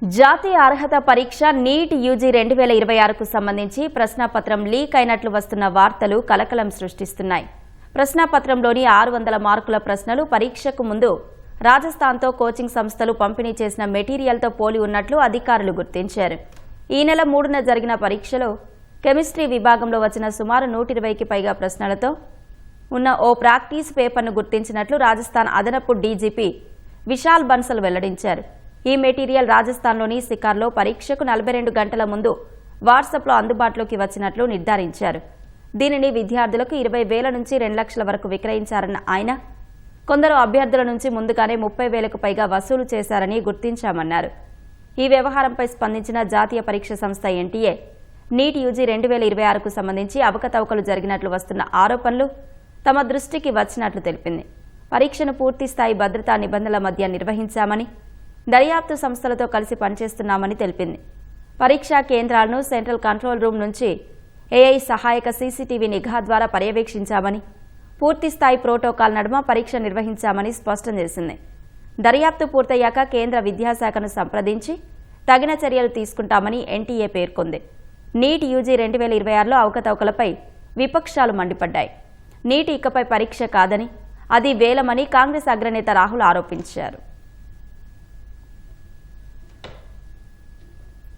జాతీయ అర్హత పరీక్ష నీట్ యూజీ 2026కు సంబంధించి ప్రశ్నాపత్రం లీక్ అయినట్లు వస్తున్న వార్తలు కలకలం సృష్టిస్తున్నాయి. ప్రశ్నాపత్రంలోని 600 మార్కుల ప్రశ్నలు పరీక్షకు ముందు రాజస్థాన్తో కోచింగ్ సంస్థలు పంపిణీ చేసిన మెటీరియల్తో పోలి ఉన్నట్లు అధికారులు గుర్తించారు. ఈ నెల 3న జరిగిన పరీక్షలో కెమిస్ట్రీ విభాగంలో వచ్చిన సుమారు 120కి పైగా ప్రశ్నలతో ఉన్న ఓ ప్రాక్టీస్ పేపర్ను గుర్తించినట్లు రాజస్థాన్ అదనపు డీజీపీ విశాల్ బన్సల్ వెల్లడించారు. ఈ మెటీరియల్ రాజస్థాన్లోని సికార్లో పరీక్షకు 42 గంటల ముందు వాట్సాప్లో అందుబాటులోకి వచ్చినట్లు నిర్ధారించారు. దీనిని విద్యార్థులకు 20,000 నుంచి 2 లక్షల వరకు విక్రయించారన్న ఆయన, కొందరు అభ్యర్థుల నుంచి ముందుగానే 30,000కు పైగా వసూలు చేశారని గుర్తించామన్నారు. ఈ వ్యవహారంపై స్పందించిన జాతీయ పరీక్ష సంస్థ ఎన్టీఏ నీట్ యూజీ 2026కు సంబంధించి అవకతవకలు జరిగినట్లు వస్తున్న ఆరోపణలు తమ దృష్టికి వచ్చినట్లు తెలిపింది. పరీక్షను పూర్తిస్థాయి భద్రతా నిబంధనల మధ్య నిర్వహించామని, దర్యాప్తు సంస్థలతో కలిసి పనిచేస్తున్నామని తెలిపింది. పరీక్షా కేంద్రాలను సెంట్రల్ కంట్రోల్ రూమ్ నుంచి ఏఐ సహాయక సీసీటీవీ నిఘా ద్వారా పర్యవేక్షించామని, పూర్తిస్థాయి ప్రోటోకాల్ నడుమ పరీక్ష నిర్వహించామని స్పష్టం చేసింది. దర్యాప్తు పూర్తయ్యాక కేంద్ర విద్యాశాఖను సంప్రదించి తగిన చర్యలు తీసుకుంటామని ఎన్టీఏ పేర్కొంది. నీట్ యూజీ 2026లో అవకతవకలపై విపక్షాలు మండిపడ్డాయి. నీట్ ఇకపై పరీక్ష కాదని, అది వేలమని కాంగ్రెస్ అగ్రనేత రాహుల్ ఆరోపించారు.